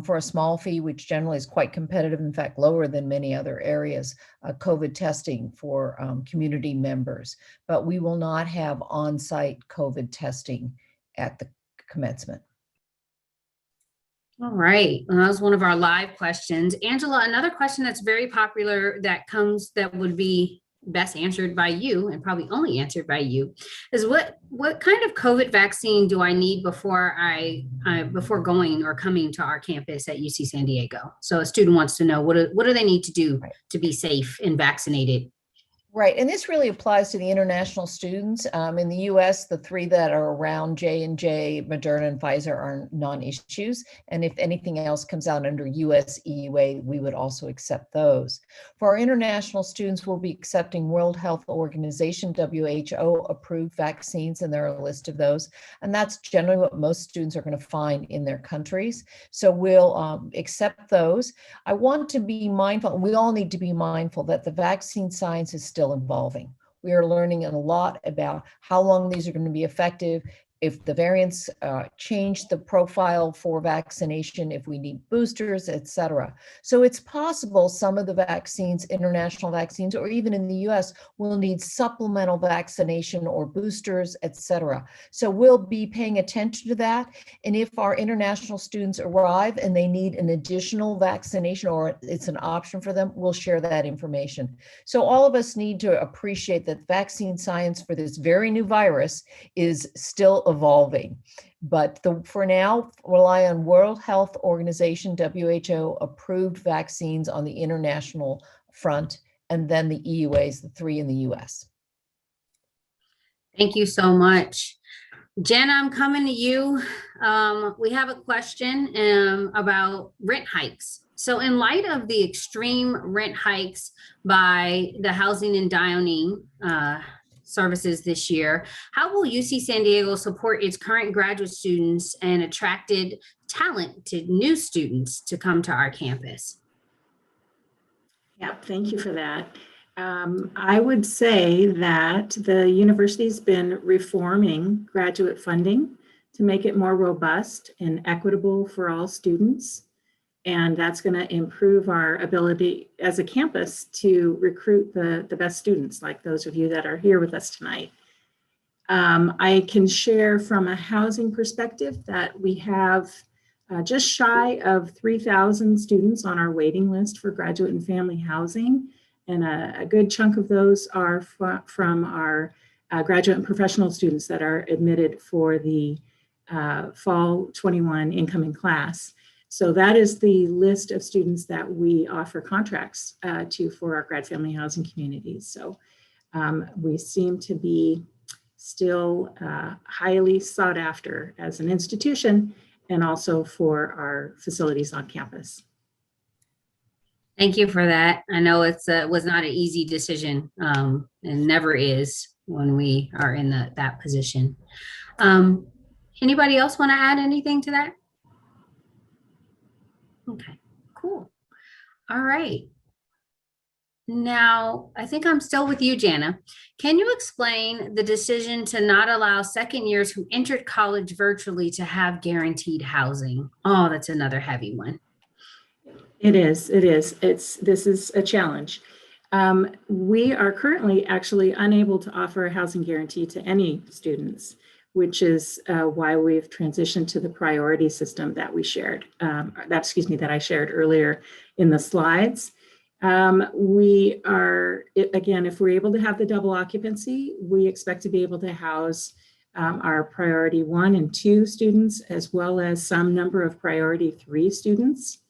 for a small fee, which generally is quite competitive, in fact, lower than many other areas, COVID testing for community members. But we will not have on-site COVID testing at the commencement. All right, well, that was one of our live questions. Angela, another question that's very popular that would be best answered by you and probably only answered by you is what kind of COVID vaccine do I need before before going or coming to our campus at UC San Diego? So a student wants to know what do they need to do to be safe and vaccinated? Right, and this really applies to the international students. In the US, the 3 that are around, J&J, Moderna, and Pfizer, are non-issues. And if anything else comes out under US EUA, we would also accept those. For our international students, we'll be accepting World Health Organization, WHO, approved vaccines, and there are a list of those. And that's generally what most students are going to find in their countries. So we'll accept those. I want to be mindful, and we all need to be mindful, that the vaccine science is still evolving. We are learning a lot about how long these are going to be effective, if the variants change the profile for vaccination, if we need boosters, et cetera. So it's possible some of the vaccines, international vaccines, or even in the US, will need supplemental vaccination or boosters, et cetera. So we'll be paying attention to that. And if our international students arrive and they need an additional vaccination or it's an option for them, we'll share that information. So all of us need to appreciate that vaccine science for this very new virus is still evolving, but for now, rely on World Health Organization, WHO approved vaccines on the international front, and then the EUAs, the 3 in the US. Thank you so much. Jenna, I'm coming to you. We have a question about rent hikes. So in light of the extreme rent hikes by the Housing and Dining services this year, how will UC San Diego support its current graduate students and attracted talented new students to come to our campus? Yeah, thank you for that. I would say that the university's been reforming graduate funding to make it more robust and equitable for all students. And that's going to improve our ability as a campus to recruit the best students, like those of you that are here with us tonight. I can share from a housing perspective that we have just shy of 3,000 students on our waiting list for graduate and family housing. And a good chunk of those are from our graduate and professional students that are admitted for the fall 21 incoming class. So that is the list of students that we offer contracts to for our grad family housing communities. So we seem to be still highly sought after as an institution and also for our facilities on campus. Thank you for that. I know it was not an easy decision and never is when we are in that position. Anybody else want to add anything to that? Okay, cool. All right. Now, I think I'm still with you, Jana. Can you explain the decision to not allow second years who entered college virtually to have guaranteed housing? Oh, that's another heavy one. It is. This is a challenge. We are currently actually unable to offer a housing guarantee to any students, which is why we've transitioned to the priority system that we shared, that I shared earlier in the slides. We are, again, if we're able to have the double occupancy, we expect to be able to house our priority 1 and 2 students, as well as some number of priority 3 students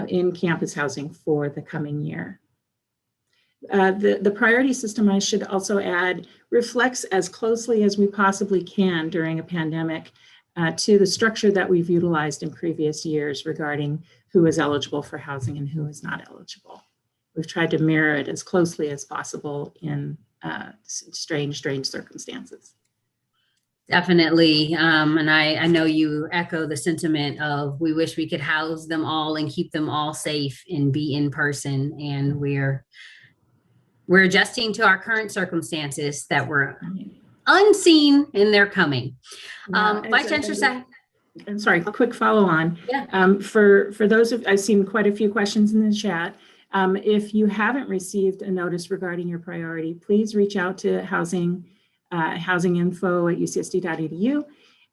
in campus housing for the coming year. The priority system, I should also add, reflects as closely as we possibly can during a pandemic to the structure that we've utilized in previous years regarding who is eligible for housing and who is not eligible. We've tried to mirror it as closely as possible in strange circumstances. Definitely. And I know you echo the sentiment of we wish we could house them all and keep them all safe and be in person. And we're adjusting to our current circumstances that were unseen and they're coming. Vice Chancellor, I'm sorry, a quick follow on. Yeah. For those of, I've seen quite a few questions in the chat. If you haven't received a notice regarding your priority, please reach out to housinginfo@ucsd.edu,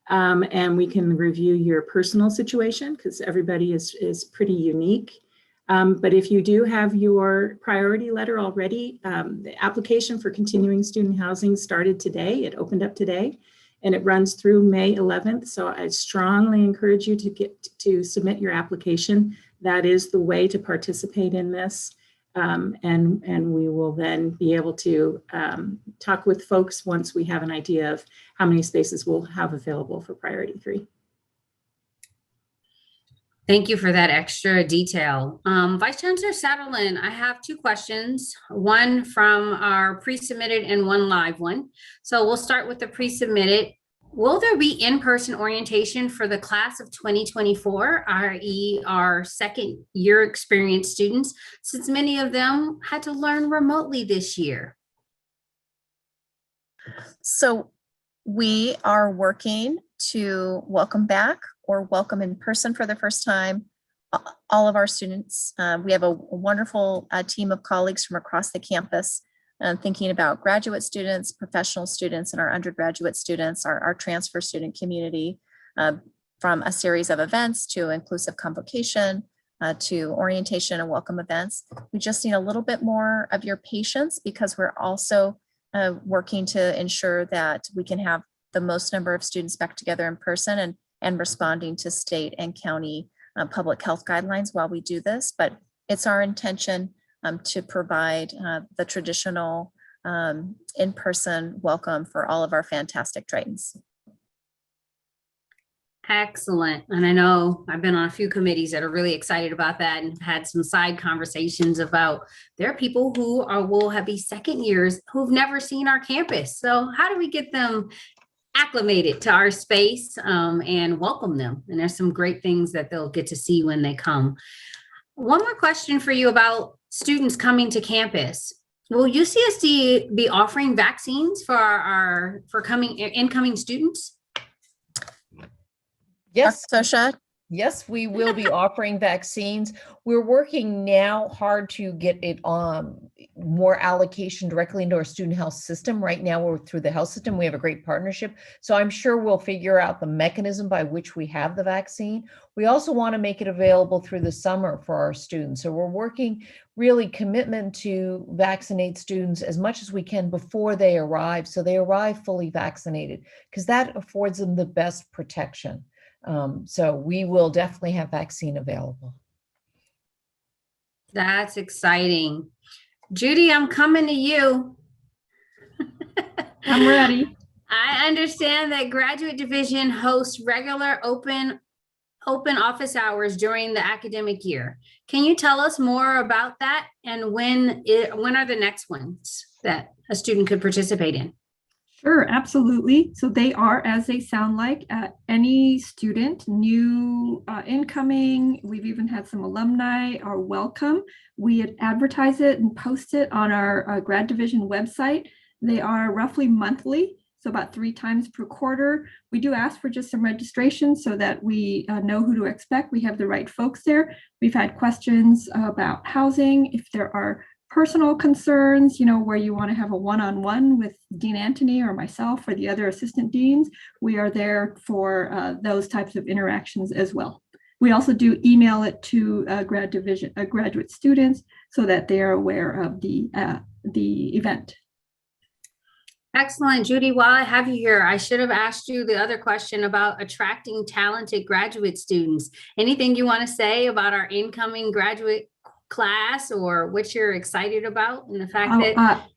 and we can review your personal situation because everybody is pretty unique. But if you do have your priority letter already, the application for continuing student housing started today. It opened up today and it runs through May 11th. So I strongly encourage you to submit your application. That is the way to participate in this. And we will then be able to talk with folks once we have an idea of how many spaces we'll have available for priority 3. Thank you for that extra detail. Vice Chancellor Satterlund, I have 2 questions, one from our pre-submitted and one live one. So we'll start with the pre-submitted. Will there be in-person orientation for the class of 2024, i.e. our second year experienced students, since many of them had to learn remotely this year? So we are working to welcome back or welcome in person for the first time all of our students. We have a wonderful team of colleagues from across the campus thinking about graduate students, professional students, and our undergraduate students, our transfer student community, from a series of events to inclusive convocation, to orientation and welcome events. We just need a little bit more of your patience because we're also working to ensure that we can have the most number of students back together in person and responding to state and county public health guidelines while we do this. But it's our intention to provide the traditional in-person welcome for all of our fantastic Tritons. Excellent. And I know I've been on a few committees that are really excited about that and had some side conversations about there are people who be second years who've never seen our campus. So how do we get them acclimated to our space and welcome them? And there's some great things that they'll get to see when they come. One more question for you about students coming to campus. Will UCSD be offering vaccines for incoming students? Yes, Dr. Sosha? yes, we will be offering vaccines. We're working now hard to get it more allocation directly into our student health system. Right now, we're through the health system. We have a great partnership. So I'm sure we'll figure out the mechanism by which we have the vaccine. We also want to make it available through the summer for our students. So we're working really commitment to vaccinate students as much as we can before they arrive. So they arrive fully vaccinated because that affords them the best protection. So we will definitely have vaccine available. That's exciting. Judy, I'm coming to you. I'm ready. I understand that Graduate Division hosts regular open office hours during the academic year. Can you tell us more about that and when are the next ones that a student could participate in? Sure, absolutely. So they are, as they sound like, any student, new, incoming. We've even had some alumni are welcome. We advertise it and post it on our grad division website. They are roughly monthly, so about 3 times per quarter. We do ask for just some registration so that we know who to expect. We have the right folks there. We've had questions about housing. If there are personal concerns, where you want to have a one-on-one with Dean Antony or myself or the other assistant deans, we are there for those types of interactions as well. We also do email it to graduate students so that they are aware of the event. Excellent. Judy, while I have you here, I should have asked you the other question about attracting talented graduate students. Anything you want to say about our incoming graduate class or what you're excited about and the fact that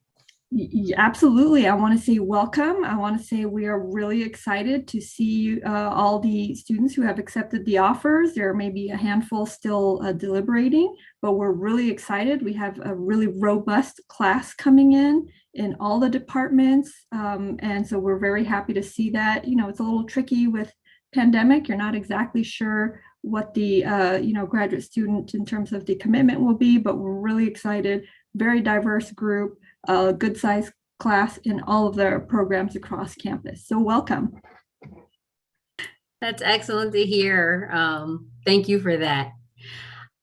absolutely. I want to say welcome. I want to say we are really excited to see all the students who have accepted the offers. There may be a handful still deliberating, but we're really excited. We have a really robust class coming in all the departments. And so we're very happy to see that. It's a little tricky with pandemic. You're not exactly sure what the graduate student in terms of the commitment will be, but we're really excited. Very diverse group, good size class in all of their programs across campus. So welcome. That's excellent to hear. Thank you for that.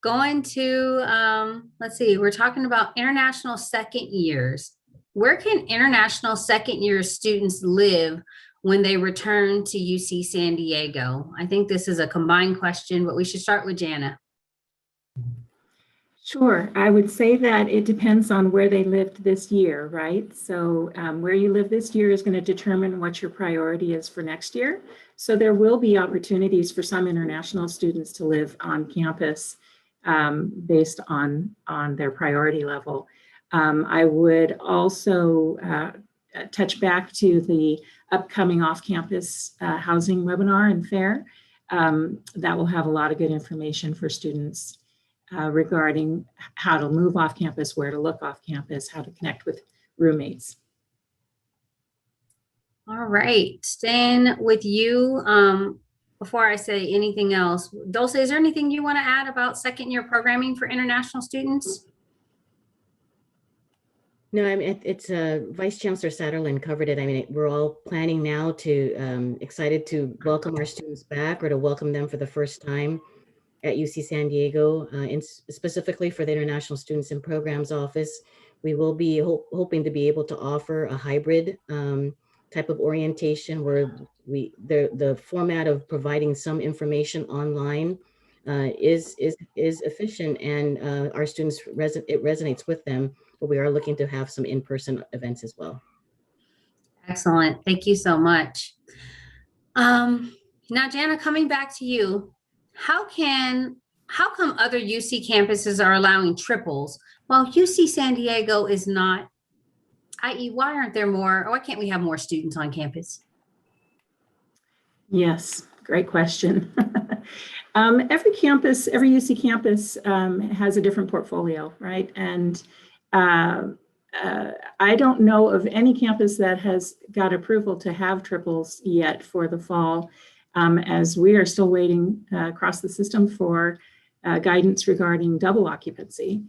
Going to, let's see, we're talking about international second years. Where can international second year students live when they return to UC San Diego? I think this is a combined question, but we should start with Jana. Sure. I would say that it depends on where they lived this year, right? So where you live this year is going to determine what your priority is for next year. So there will be opportunities for some international students to live on campus based on their priority level. I would also touch back to the upcoming off-campus housing webinar and fair. That will have a lot of good information for students regarding how to move off campus, where to look off campus, how to connect with roommates. All right, staying with you. Before I say anything else, Dulce, is there anything you want to add about second year programming for international students? No, I mean, it's Vice Chancellor Satterlund covered it. I mean, we're all planning now to, excited to welcome our students back or to welcome them for the first time at UC San Diego, and specifically for the International Students and Programs Office. We will be hoping to be able to offer a hybrid type of orientation where the format of providing some information online is efficient, and our students, it resonates with them, but we are looking to have some in-person events as well. Excellent. Thank you so much. Now, Jana, coming back to you, how come other UC campuses are allowing triples while UC San Diego is not? I.e., why can't we have more students on campus? Yes, Great question. Every campus, every UC campus has a different portfolio, right? And I don't know of any campus that has got approval to have triples yet for the fall, as we are still waiting across the system for guidance regarding double occupancy.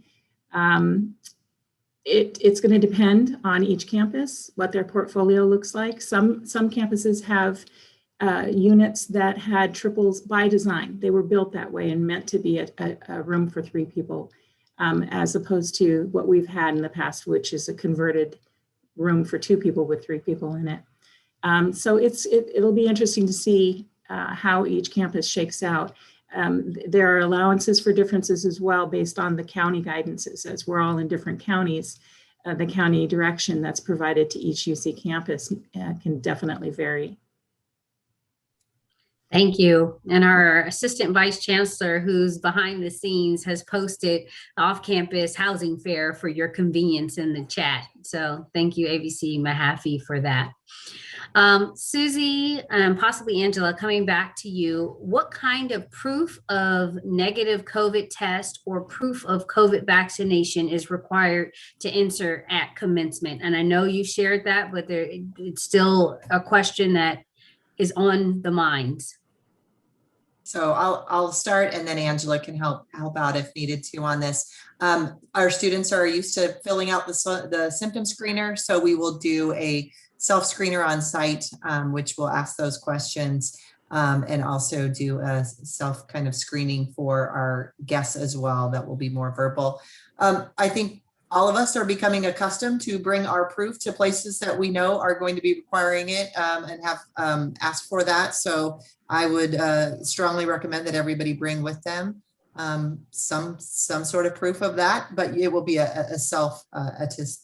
It's going to depend on each campus, what their portfolio looks like. Some campuses have units that had triples by design. They were built that way and meant to be a room for 3 people, as opposed to what we've had in the past, which is a converted room for 2 people with 3 people in it. So it'll be interesting to see how each campus shakes out. There are allowances for differences as well based on the county guidances, as we're all in different counties. The county direction that's provided to each UC campus can definitely vary. Thank you. And our Assistant Vice Chancellor, who's behind the scenes, has posted off-campus housing fair for your convenience in the chat. So thank you, ABC Mahaffey, for that. Susie, and possibly Angela, coming back to you, what kind of proof of negative COVID test or proof of COVID vaccination is required to enter at commencement? And I know you shared that, but it's still a question that is on the minds. So I'll start, and then Angela can help out if needed to on this. Our students are used to filling out the symptom screener, so we will do a self-screener on site, which will ask those questions, and also do a self kind of screening for our guests as well. That will be more verbal. I think all of us are becoming accustomed to bring our proof to places that we know are going to be requiring it, and have asked for that. So I would strongly recommend that everybody bring with them some sort of proof of that, but it will be a self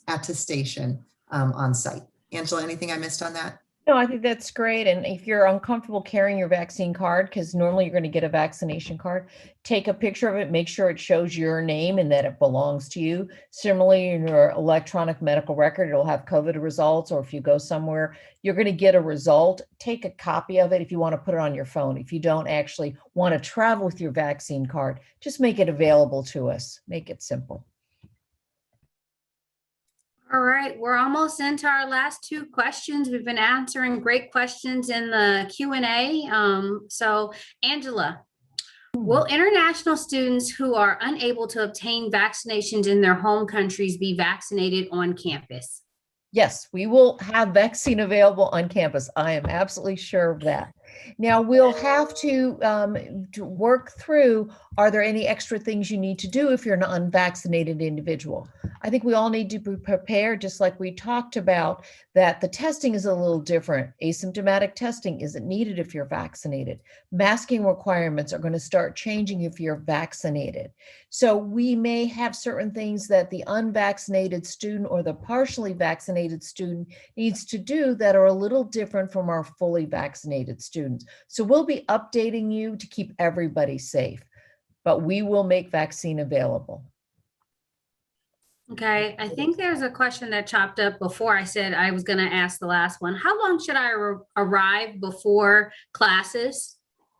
attestation on site. Angela, anything I missed on that? No, I think that's great. And if you're uncomfortable carrying your vaccine card, because normally you're going to get a vaccination card, take a picture of it, make sure it shows your name and that it belongs to you. Similarly, in your electronic medical record, it'll have COVID results, or if you go somewhere, you're going to get a result. Take a copy of it if you want to put it on your phone. If you don't actually want to travel with your vaccine card, just make it available to us. Make it simple. All right, we're almost into our last 2 questions. We've been answering great questions in the Q&A. So Angela, will international students who are unable to obtain vaccinations in their home countries be vaccinated on campus? Yes, we will have vaccine available on campus. I am absolutely sure of that. Now, we'll have to work through, are there any extra things you need to do if you're an unvaccinated individual? I think we all need to be prepared, just like we talked about, that the testing is a little different. Asymptomatic testing isn't needed if you're vaccinated. Masking requirements are going to start changing if you're vaccinated. So we may have certain things that the unvaccinated student or the partially vaccinated student needs to do that are a little different from our fully vaccinated students. So we'll be updating you to keep everybody safe, but we will make vaccine available. Okay, I think there's a question that chopped up before I said I was going to ask the last one. How long should I arrive before classes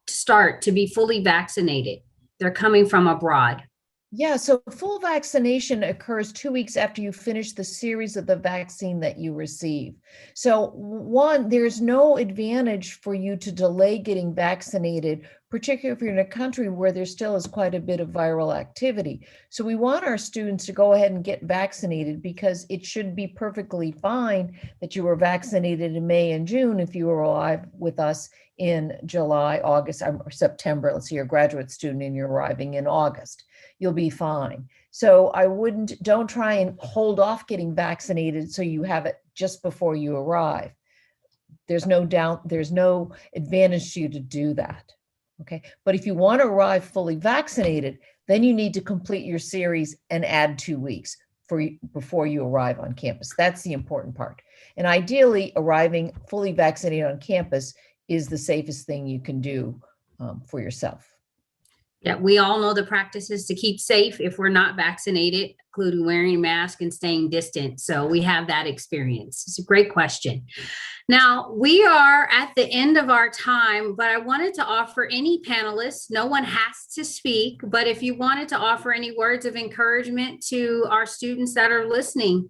start to be fully vaccinated? They're coming from abroad. Yeah, so full vaccination occurs 2 weeks after you finish the series of the vaccine that you receive. So one, there's no advantage for you to delay getting vaccinated, particularly if you're in a country where there still is quite a bit of viral activity. So we want our students to go ahead and get vaccinated, because it should be perfectly fine that you were vaccinated in May and June if you were alive with us in July, August, or September. Let's say you're a graduate student and you're arriving in August. You'll be fine. So don't try and hold off getting vaccinated so you have it just before you arrive. There's no doubt, there's no advantage to you to do that. Okay. But if you want to arrive fully vaccinated, then you need to complete your series and add 2 weeks before you arrive on campus. That's the important part. And ideally, arriving fully vaccinated on campus is the safest thing you can do for yourself. Yeah, we all know the practices to keep safe if we're not vaccinated, including wearing a mask and staying distant. So we have that experience. It's a great question. Now, we are at the end of our time, but I wanted to offer any panelists, no one has to speak, but if you wanted to offer any words of encouragement to our students that are listening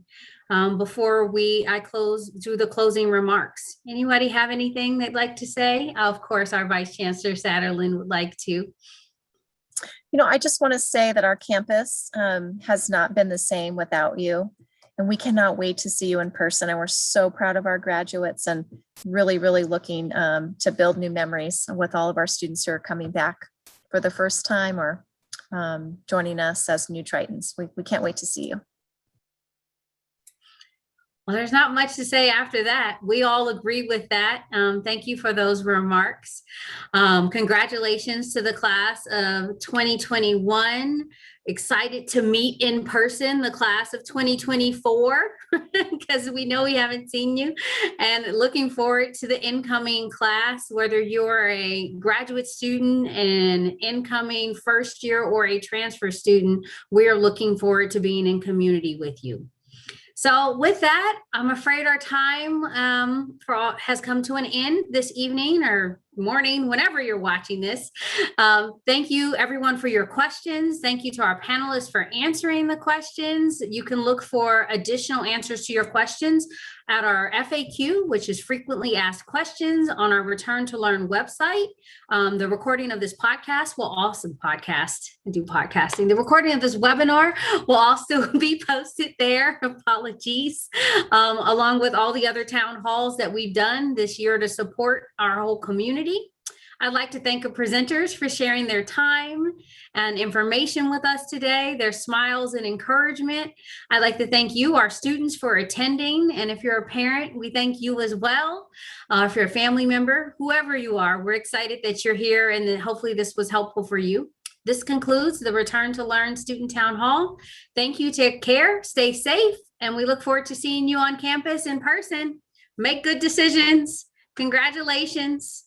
before I close through the closing remarks. Anybody have anything they'd like to say? Of course, our Vice Chancellor Satterlund would like to. I just want to say that our campus has not been the same without you. And we cannot wait to see you in person. And we're so proud of our graduates and really, really looking to build new memories with all of our students who are coming back for the first time or joining us as new Tritons. We can't wait to see you. Well, there's not much to say after that. We all agree with that. Thank you for those remarks. Congratulations to the class of 2021. Excited to meet in person the class of 2024 because we know we haven't seen you, and looking forward to the incoming class, whether you're a graduate student, an incoming first year, or a transfer student. We're looking forward to being in community with you. So with that, I'm afraid our time has come to an end this evening or morning, whenever you're watching this. Thank you everyone for your questions. Thank you to our panelists for answering the questions. You can look for additional answers to your questions at our FAQ, which is frequently asked questions, on our Return to Learn website. The recording of this podcast will also podcasting. The recording of this webinar will also be posted there. Apologies. Along with all the other town halls that we've done this year to support our whole community. I'd like to thank our presenters for sharing their time and information with us today, their smiles and encouragement. I'd like to thank you, our students, for attending. And if you're a parent, we thank you as well. If you're a family member, whoever you are, we're excited that you're here, and that hopefully this was helpful for you. This concludes the Return to Learn Student Town Hall. Thank you, take care, stay safe, and we look forward to seeing you on campus in person. Make good decisions. Congratulations.